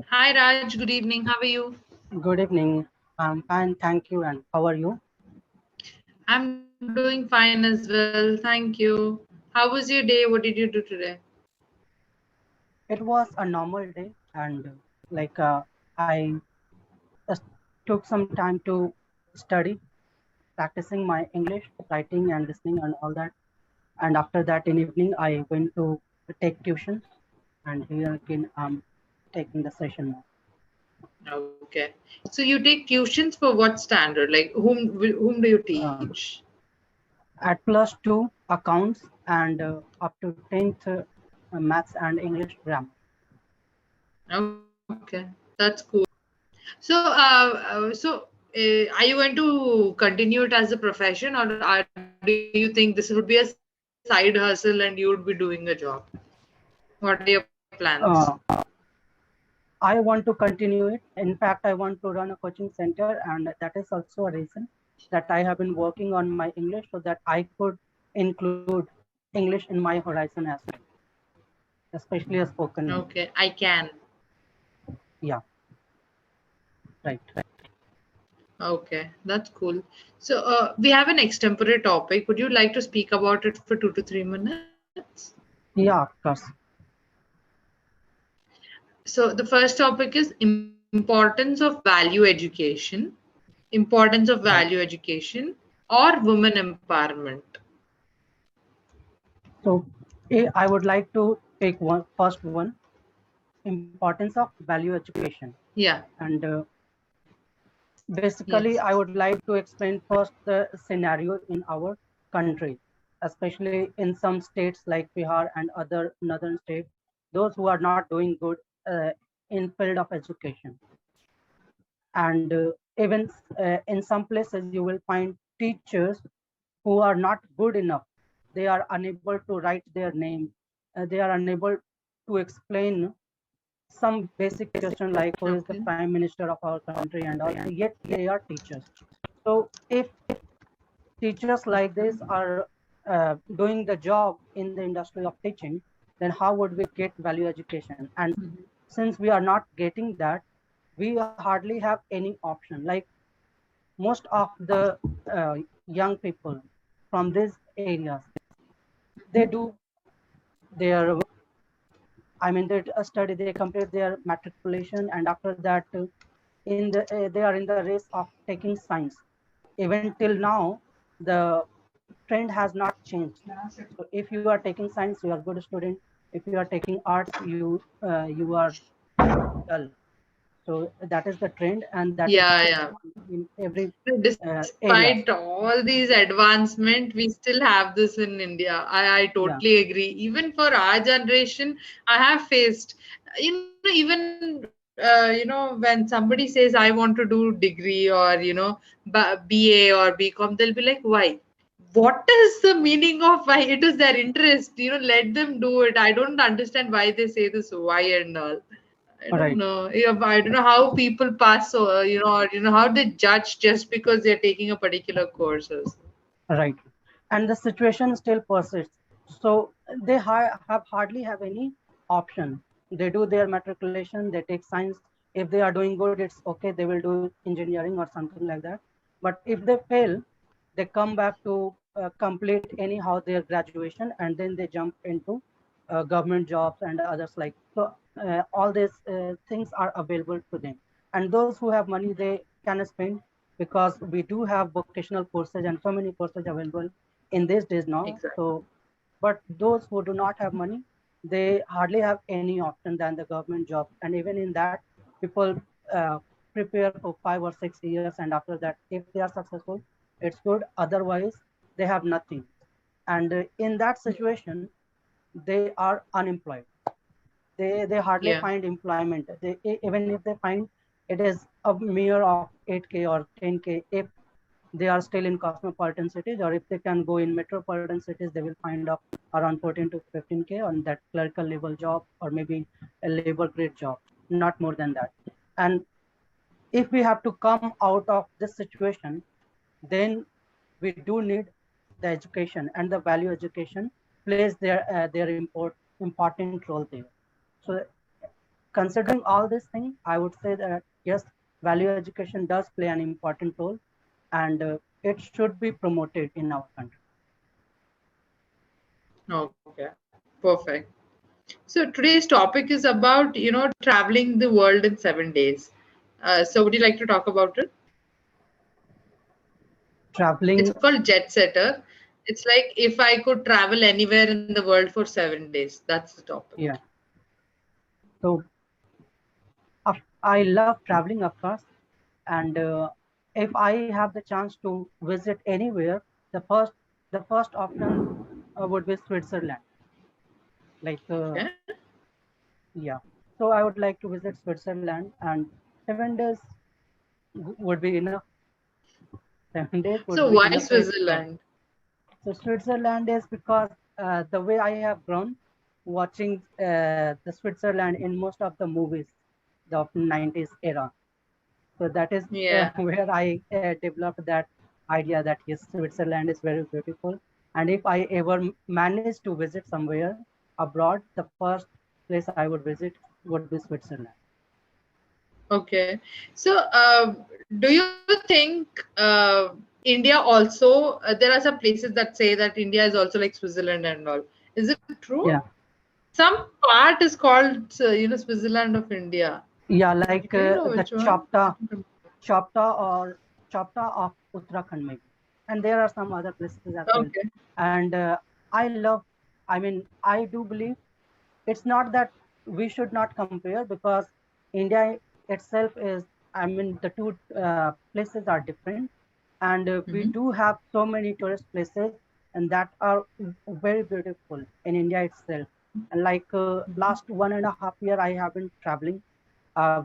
Hi Raj, good evening. How are you? Good evening. I'm fine, thank you. And how are you? I'm doing fine as well. Thank you. How was your day? What did you do today? It was a normal day, and I just took some time to study, practicing my English, writing and listening, and all that. And after that, in evening, I went to take tuition, and here again, I'm taking the session now. Okay. So you take tuitions for what standard? Like whom do you Uh, teach? at plus two accounts and up to 10th maths and English grammar. Okay, that's cool. So are you going to continue it as a profession, or do you think this would be a side hustle and you would be doing a job? What are your plans? Uh, I want to continue it. In fact, I want to run a coaching center, and that is also a reason that I have been working on my English so that I could include English in my horizon as well, especially a spoken Okay, English. I can. Yeah, right. Okay, that's cool. So we have an extempore topic. Would you like to speak about it for 2 to 3 minutes? Yeah, of course. So the first topic is importance of value education, importance of value Right. education, or women empowerment. So, I would like to take one first one, importance of value education, Yeah. and Yes. basically, I would like to explain first the scenario in our country, especially in some states like Bihar and other northern states, those who are not doing good in field of education. And even in some places, you will find teachers who are not good enough. They are unable to write their name. They are unable to explain some basic question like who is the Okay. prime minister of our country and all. Yet they are teachers. So if teachers like this are doing the job in the industry of teaching, then how would we get value education? And since we are not getting that, we hardly have any option. Like most of the uh, young people from these areas, they do their, I mean, they study, they complete their matriculation, and after that, they are in the race of taking science. Even till now, the trend has not changed. So if you are taking science, you are good student. If you are taking arts, you are dull. So that is the trend, and that is Yeah, going yeah. on in every areas. Despite all these advancement, we still have this in India. I Yeah, totally agree. Even for our generation, I have faced, when somebody says, I want to do degree or, BA or BCom, they'll be like, why? What is the meaning of why? It is their interest, let them do it. I don't understand why they say this why and all. I don't right, know. Yeah, but I don't know how people pass, so or how they judge just because they're taking a particular courses. right. And the situation still persists. So they have hardly have any option. They do their matriculation, they take science. If they are doing good, it's okay. They will do engineering or something like that. But if they fail, they come back to complete anyhow their graduation, and then they jump into government jobs and others like so. All these things are available to them, and those who have money, they can spend, because we do have vocational courses and so many courses available in these days now. Exactly. So but those who do not have money, they hardly have any option than the government job. And even in that, people uh, prepare for 5 or 6 years, and after that, if they are successful, it's good. Otherwise, they have nothing. And in that situation, they are unemployed. They hardly Yeah. find employment. Even if they find, it is a mere of 8K or 10K if they are still in cosmopolitan cities, or if they can go in metropolitan cities, they will find up around 14 to 15K on that clerical level job, or maybe a labor grade job, not more than that. And if we have to come out of this situation, then we do need the education, and the value education plays their important role there. So considering all these things, I would say that yes, value education does play an important role, and it should be promoted in our country. Okay, perfect. So today's topic is about, traveling the world in 7 days. So would you like to talk about it? It's Traveling, called Jet Setter. It's like if I could travel anywhere in the world for 7 days. That's the topic. yeah. So I love traveling, of course, and if I have the chance to visit anywhere, the first the first option would be Switzerland. Like Okay. yeah, so I would like to visit Switzerland, and 7 days would be enough. 7 days would So be why enough to explore. Switzerland? So Switzerland is because the way I have grown watching the Switzerland in most of the movies of 90s era. So that is Yeah. where I developed that idea that yes, Switzerland is very beautiful. And if I ever manage to visit somewhere abroad, the first place I would visit would be Switzerland. Okay. So, do you think India also, there are some places that say that India is also like Switzerland and all. Is it true? Yeah, Some part is called, Switzerland of India. yeah, Do like you know which the one? Chopta of Uttarakhand maybe, and there are some other places as well. Okay. And I love, I mean, I do believe it's not that we should not compare because India itself is, I mean, the two places are different, and we Mm-hmm. do have so many tourist places, and that are very beautiful in India itself. And like last 1.5 year, I have been traveling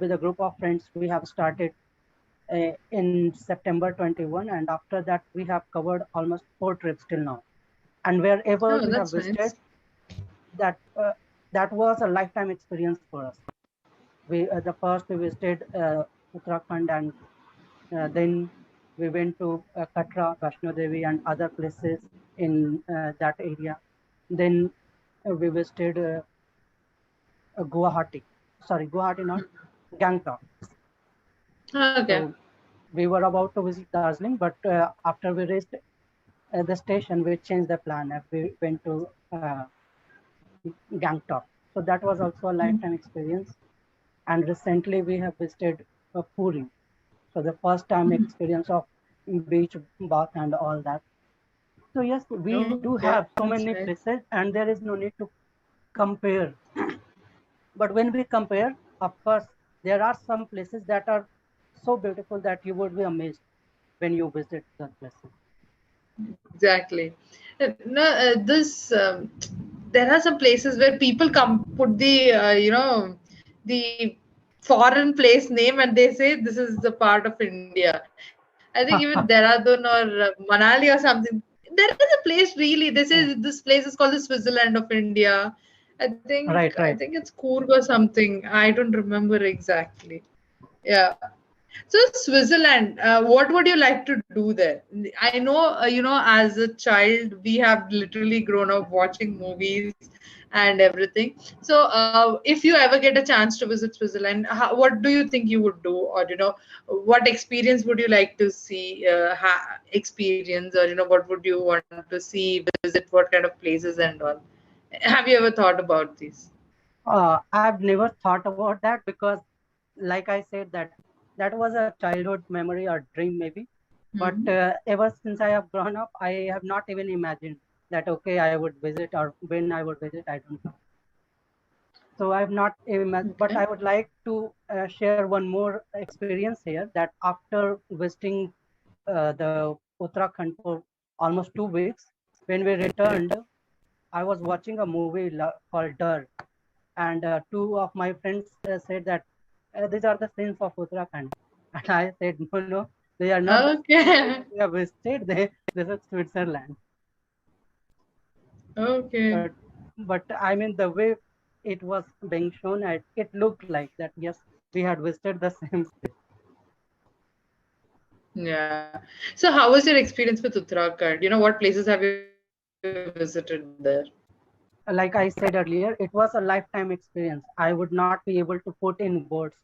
with a group of friends. We have started in September 21, and after that, we have covered almost 4 trips till now. And wherever Oh, we have that's visited, nice. that that was a lifetime experience for us. We the first we visited Uttarakhand, and then we went to Katra, Vaishno Devi, and other places in that area. Then we visited Guwahati. Sorry, Guwahati, not Gangtok. Okay. So we were about to visit Darjeeling, but after we reached the station, we changed the plan and we went to Gangtok. So that was also a lifetime experience. And recently we have visited Puri. So the first time experience of beach bath and all that. So yes, we do Okay, have so that's many nice. places, and there is no need to compare. But when we compare, of course, there are some places that are so beautiful that you would be amazed when you visit the places. Exactly. No, this there are some places where people come put the the foreign place name and they say this is the part of India. I think even Dehradun or Manali or something. There is a place really. They say Yeah. this place is called the Switzerland of India. Right, I right. think it's Coorg or something. I don't remember exactly. Yeah. So Switzerland, what would you like to do there? I know, as a child, we have literally grown up watching movies and everything. So, if you ever get a chance to visit Switzerland, what do you think you would do, or what experience would you like to see, experience, or what would you want to see, visit, what kind of places and all? Have you ever thought about this? I've never thought about that because, like I said, that was a childhood memory or dream maybe. But Hmm. ever since I have grown up, I have not even imagined that okay, I would visit or when I would visit, I don't know. So I have not imagined, but Okay. I would like to share one more experience here that after visiting the Uttarakhand for almost 2 weeks, when we returned, I was watching a movie called Dar, and two of my friends said that these are the scenes of Uttarakhand, and I said no, no, they are not the Okay. we have visited. This is Switzerland, Okay. but I mean the way it was being shown, it looked like that. Yes, we had visited the same place. Yeah. So how was your experience with Uttarakhand? What places have you visited there? like I said earlier, it was a lifetime experience. I would not be able to put in words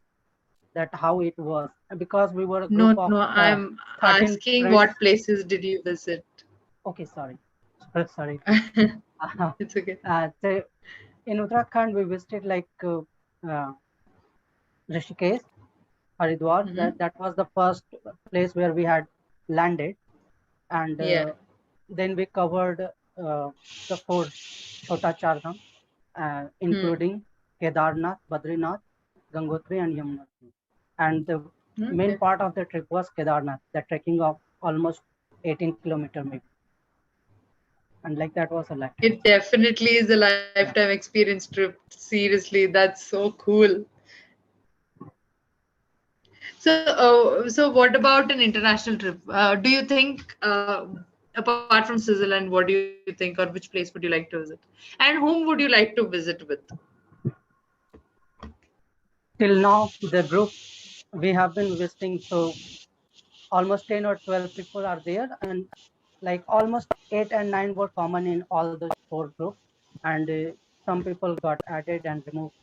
that how it was, because we were a group No, of no, I'm 13 asking friends. what places did you visit? Okay, sorry. Sorry. It's okay. So in Uttarakhand, we visited like uh, Rishikesh, Haridwar. Hmm. That was the first place where we had landed, and Yeah. then we covered the four Chota Char Dham, Hmm. including Kedarnath, Badrinath, Gangotri, and Yamunotri. And the main Okay. part of the trip was Kedarnath, the trekking of almost 18 kilometer maybe. And like that was a lifetime It experience. definitely is a Yeah. lifetime experience trip. Seriously, that's so cool. So what about an international trip? Do you think, apart from Switzerland, what do you think, or which place would you like to visit? And whom would you like to visit with? Till now, the group we have been visiting, so almost 10 or 12 people are there, and like almost 8 and 9 were common in all those four groups, and some people got added and removed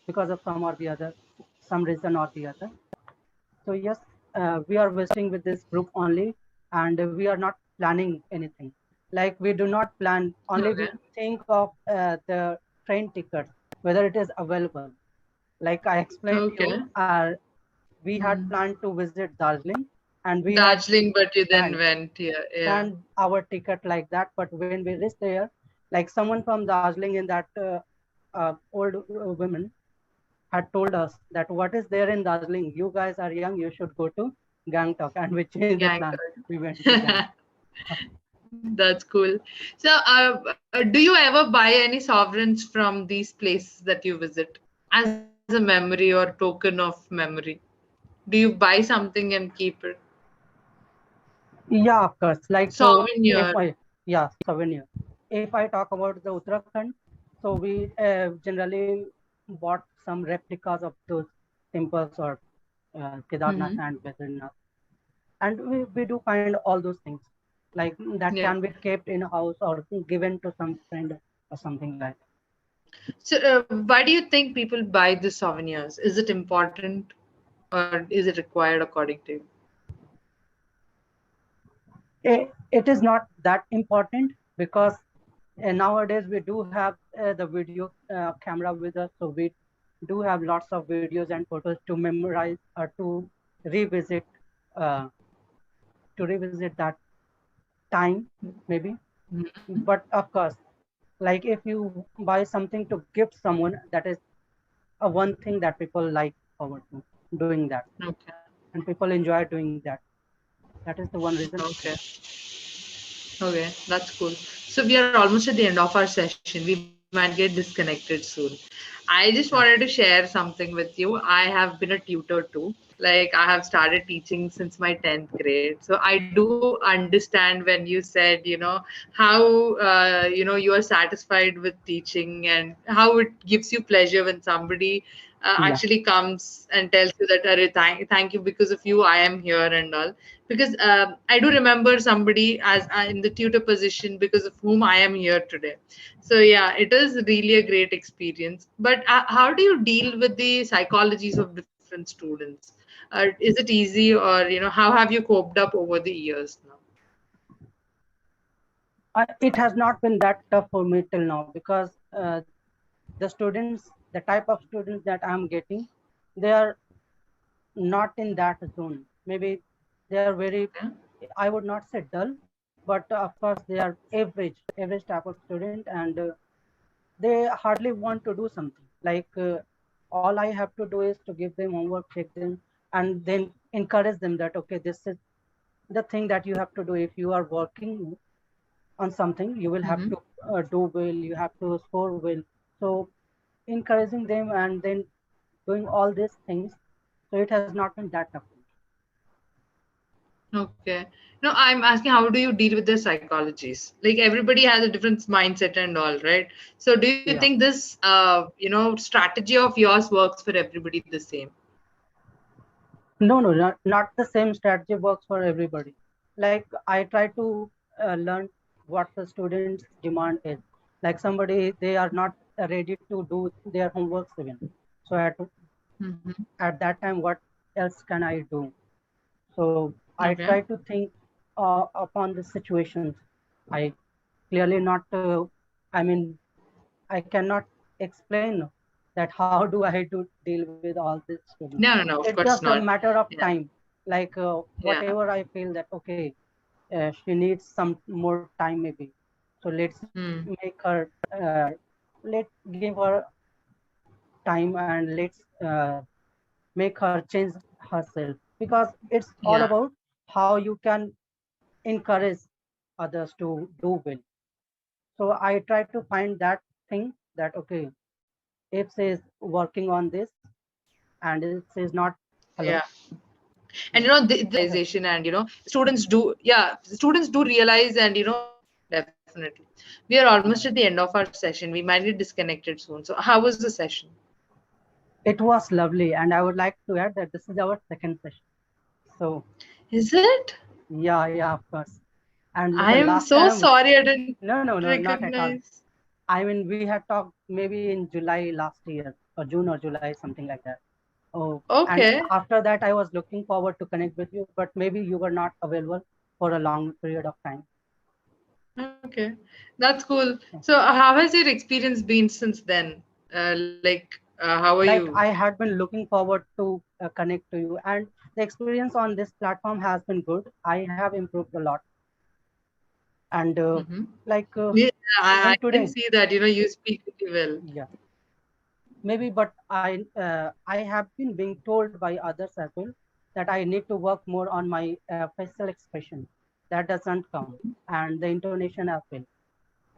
because of some or the other, some reason or the other. So yes, we are visiting with this group only, and we are not planning anything. Like we do not plan. Only we Okay. think of the train tickets, whether it is available. Like I explained to you, Okay. we had Hmm. planned to visit Darjeeling, and we had Darjeeling, but you then planned went. Yeah, yeah. planned our ticket like that. But when we reached there, like someone from Darjeeling in that old woman had told us that what is there in Darjeeling? You guys are young, you should go to Gangtok. And we changed the plan. We went to Gangtok. Gangtok. That's cool. So, do you ever buy any sovereigns from these places that you visit as a memory or token of memory? Do you buy something and keep it? Yeah, of course. Like if Souvenir. yeah, souvenir. If I talk about the Uttarakhand, so we generally bought some replicas of those temples or Kedarnath Mm-hmm. and Badrinath. And we do find all those things like that Yeah. can be kept in a house or given to some friend or something like that. So, why do you think people buy the souvenirs? Is it important or is it required according to you? It is not that important because nowadays we do have the video camera with us, so we do have lots of videos and photos to memorize or revisit uh, to revisit that time maybe. But of course, like if you buy something to gift someone, that is a one thing that people like forward to doing that, Okay. and people enjoy doing that. That is the one reason. Okay. Okay, that's cool. So we are almost at the end of our session. We might get disconnected soon. I just wanted to Yeah, share something with you. I have been a tutor too. Like I have started teaching since my 10th grade. So I do understand when you said, how you are satisfied with teaching and how it gives you pleasure when somebody yeah, actually comes and tells you that, "Arey, thank you, because of you I am here," and all. Because I do remember somebody as in the tutor position because of whom I am here today. So yeah, it is really a great experience. But how do you deal with the psychologies of different students? Is it easy, or how have you coped up over the years now? it has not been that tough for me till now because the students, the type of students that I'm getting, they are not in that zone. Maybe they are very, Okay. I would not say dull, but of course they are average type of student, and they hardly want to do something. Like all I have to do is to give them homework, check them, and then encourage them that okay, this is the thing that you have to do. If you are working on something, you will have Mm-hmm. to do well, you have to score well. So encouraging them and then doing all these things. So it has not been that tough. Okay. No, I'm asking, how do you deal with the psychologies? Like everybody has a different mindset and all, right? So do you Yeah. think this, strategy of yours works for everybody the same? No, no, not the same strategy works for everybody. Like I try to learn what the students' demand is. Like somebody, they are not ready to do their homeworks even. So Mm-hmm. at that time, what else can I do? So I Okay. try to think upon the situations. I clearly not, I mean, I cannot explain that how do I do deal with all this students. No, no, no, of It's course just a not. matter of Yeah. time. Like Yeah. whatever I feel that okay, she needs some more time maybe. So let's Hmm. make her, let give her time and let's make her change herself, because it's all Yeah. about how you can encourage others to do well. So I try to find that thing that okay, if she is working on this and if she is not, Yeah. hello, And yeah, the go ahead. realization, and students do, yeah, students do realize, and definitely. We are almost at Yeah. the end of our session. We might get disconnected soon. So how was the session? It was lovely, and I would like to add that this is our second session. So Is it? yeah, of course. And I the am last so time, sorry I didn't no, not at all. recognize. I mean, we had talked maybe in July last year, or June or July, something like that. Oh, and Okay. after that, I was looking forward to connect with you, but maybe you were not available for a long period of time. Okay. That's cool. Yeah. So how has your experience been since then? How are Like you? I had been looking forward to connect to you, and the experience on this platform has been good. I have improved a lot, and Mm-hmm. like Yeah, I even can today, see that, you speak really well. yeah, maybe, but I have been being told by others as well that I need to work more on my facial expression. That doesn't come, and the intonation as well.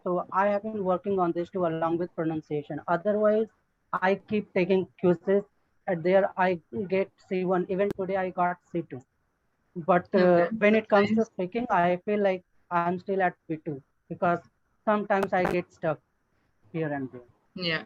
So I have been working on this too, along with pronunciation. Otherwise, I keep taking quizzes. At there, I get C1. Even today, I got C2. But Okay, when it that's comes to nice. speaking, I feel like I'm still at B2 because sometimes I get stuck here and there. Yeah.